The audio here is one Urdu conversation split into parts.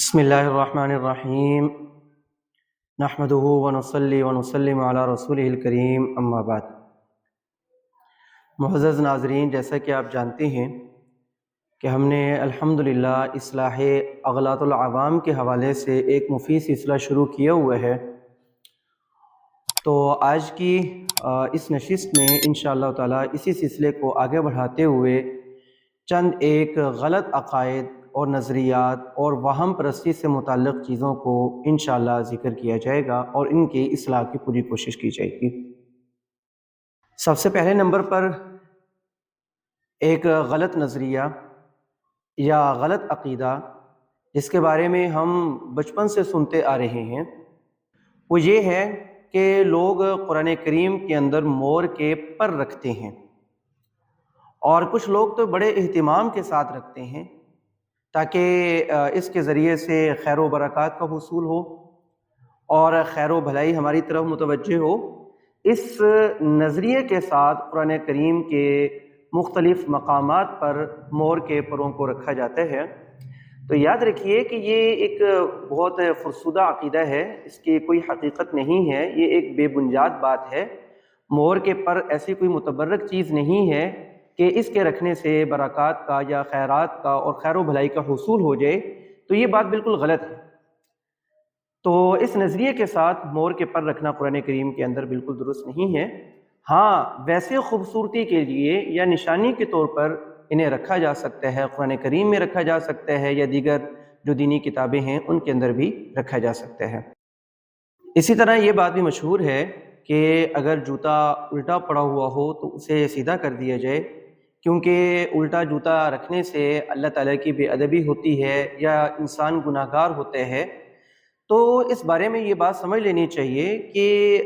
بسم اللہ الرحمن الرحیم نحمدہ ونصلی ونسلم علی رسولہ الکریم اما بعد۔ معزز ناظرین، جیسا کہ آپ جانتے ہیں کہ ہم نے الحمدللہ اصلاح اغلاط العوام کے حوالے سے ایک مفید سلسلہ شروع کیا ہوا ہے، تو آج کی اس نشست میں انشاءاللہ تعالی اسی سلسلے کو آگے بڑھاتے ہوئے چند ایک غلط عقائد اور نظریات اور وہم پرستی سے متعلق چیزوں کو انشاءاللہ ذکر کیا جائے گا اور ان کی اصلاح کی پوری کوشش کی جائے گی۔ سب سے پہلے نمبر پر ایک غلط نظریہ یا غلط عقیدہ جس کے بارے میں ہم بچپن سے سنتے آ رہے ہیں، وہ یہ ہے کہ لوگ قرآن کریم کے اندر مور کے پر رکھتے ہیں، اور کچھ لوگ تو بڑے اہتمام کے ساتھ رکھتے ہیں تاکہ اس کے ذریعے سے خیر و برکات کا حصول ہو اور خیر و بھلائی ہماری طرف متوجہ ہو۔ اس نظریے کے ساتھ قرآن کریم کے مختلف مقامات پر مور کے پروں کو رکھا جاتا ہے، تو یاد رکھیے کہ یہ ایک بہت فرسودہ عقیدہ ہے، اس کی کوئی حقیقت نہیں ہے، یہ ایک بے بنیاد بات ہے۔ مور کے پر ایسی کوئی متبرک چیز نہیں ہے کہ اس کے رکھنے سے برکات کا یا خیرات کا اور خیر و بھلائی کا حصول ہو جائے، تو یہ بات بالکل غلط ہے۔ تو اس نظریے کے ساتھ مور کے پر رکھنا قرآن کریم کے اندر بالکل درست نہیں ہے۔ ہاں، ویسے خوبصورتی کے لیے یا نشانی کے طور پر انہیں رکھا جا سکتا ہے، قرآن کریم میں رکھا جا سکتا ہے یا دیگر جو دینی کتابیں ہیں ان کے اندر بھی رکھا جا سکتا ہے۔ اسی طرح یہ بات بھی مشہور ہے کہ اگر جوتا الٹا پڑا ہوا ہو تو اسے سیدھا کر دیا جائے، کیونکہ الٹا جوتا رکھنے سے اللہ تعالیٰ کی بے ادبی ہوتی ہے یا انسان گناہ گار ہوتے ہیں۔ تو اس بارے میں یہ بات سمجھ لینی چاہیے کہ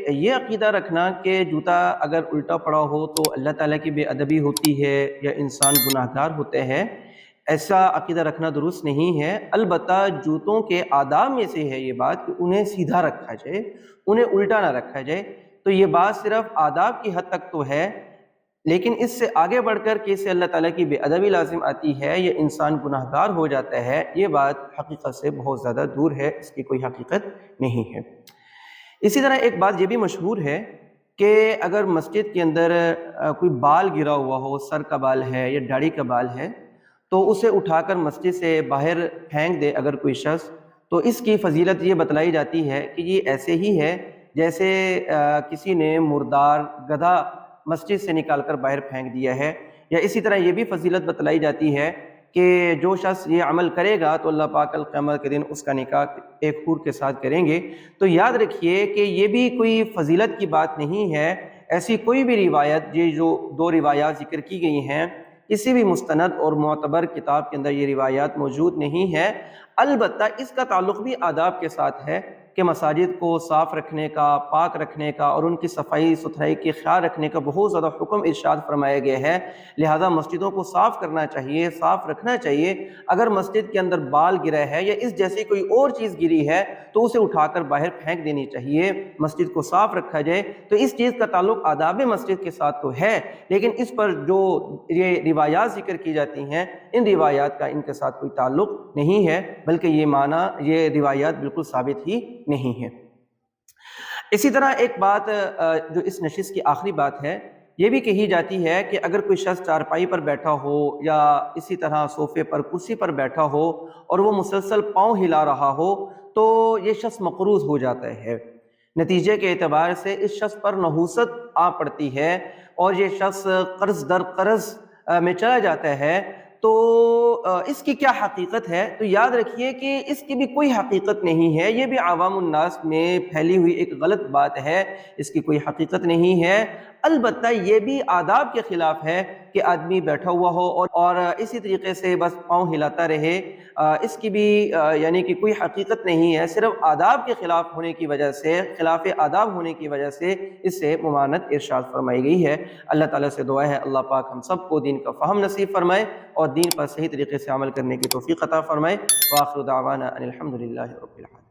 یہ عقیدہ رکھنا کہ جوتا اگر الٹا پڑا ہو تو اللہ تعالیٰ کی بے ادبی ہوتی ہے یا انسان گناہ گار ہوتے ہیں، ایسا عقیدہ رکھنا درست نہیں ہے۔ البتہ جوتوں کے آداب میں سے ہے یہ بات کہ انہیں سیدھا رکھا جائے، انہیں الٹا نہ رکھا جائے، تو یہ بات صرف آداب کی حد تک تو ہے، لیکن اس سے آگے بڑھ کر کہ اسے اللہ تعالیٰ کی بے ادبی لازم آتی ہے یا انسان گناہ گار ہو جاتا ہے، یہ بات حقیقت سے بہت زیادہ دور ہے، اس کی کوئی حقیقت نہیں ہے۔ اسی طرح ایک بات یہ بھی مشہور ہے کہ اگر مسجد کے اندر کوئی بال گرا ہوا ہو، سر کا بال ہے یا داڑھی کا بال ہے، تو اسے اٹھا کر مسجد سے باہر پھینک دے اگر کوئی شخص، تو اس کی فضیلت یہ بتلائی جاتی ہے کہ یہ ایسے ہی ہے جیسے کسی نے مردار گدھا مسجد سے نکال کر باہر پھینک دیا ہے، یا اسی طرح یہ بھی فضیلت بتلائی جاتی ہے کہ جو شخص یہ عمل کرے گا تو اللہ پاک القیامت کے دن اس کا نکاح ایک حور کے ساتھ کریں گے۔ تو یاد رکھیے کہ یہ بھی کوئی فضیلت کی بات نہیں ہے، ایسی کوئی بھی روایت، یہ جو دو روایات ذکر کی گئی ہیں، کسی بھی مستند اور معتبر کتاب کے اندر یہ روایات موجود نہیں ہے۔ البتہ اس کا تعلق بھی آداب کے ساتھ ہے کہ مساجد کو صاف رکھنے کا، پاک رکھنے کا اور ان کی صفائی ستھرائی کے خیال رکھنے کا بہت زیادہ حکم ارشاد فرمایا گیا ہے، لہذا مسجدوں کو صاف کرنا چاہیے، صاف رکھنا چاہیے۔ اگر مسجد کے اندر بال گرا ہے یا اس جیسی کوئی اور چیز گری ہے تو اسے اٹھا کر باہر پھینک دینی چاہیے، مسجد کو صاف رکھا جائے۔ تو اس چیز کا تعلق آداب مسجد کے ساتھ تو ہے، لیکن اس پر جو یہ روایات ذکر کی جاتی ہیں، ان روایات کا ان کے ساتھ کوئی تعلق نہیں ہے، بلکہ یہ روایات بالکل ثابت ہی نہیں ہے۔ اسی طرح ایک بات جو اس نشست کی آخری بات ہے، یہ بھی کہی جاتی ہے کہ اگر کوئی شخص چارپائی پر بیٹھا ہو یا اسی طرح صوفے پر، کرسی پر بیٹھا ہو اور وہ مسلسل پاؤں ہلا رہا ہو تو یہ شخص مقروض ہو جاتا ہے۔ نتیجے کے اعتبار سے اس شخص پر نحوست آ پڑتی ہے اور یہ شخص قرض در قرض میں چلا جاتا ہے۔ تو اس کی کیا حقیقت ہے؟ تو یاد رکھیے کہ اس کی بھی کوئی حقیقت نہیں ہے، یہ بھی عوام الناس میں پھیلی ہوئی ایک غلط بات ہے، اس کی کوئی حقیقت نہیں ہے۔ البتہ یہ بھی آداب کے خلاف ہے کہ آدمی بیٹھا ہوا ہو اور اسی طریقے سے بس پاؤں ہلاتا رہے، اس کی بھی یعنی کہ کوئی حقیقت نہیں ہے، صرف آداب کے خلاف ہونے کی وجہ سے، خلاف آداب ہونے کی وجہ سے اس سے ممانعت ارشاد فرمائی گئی ہے۔ اللہ تعالیٰ سے دعا ہے اللہ پاک ہم سب کو دین کا فہم نصیب فرمائے اور دین پر صحیح طریقے سے عمل کرنے کی توفیق عطا فرمائے۔ وآخر دعوانا ان الحمد للہ رب العالمین۔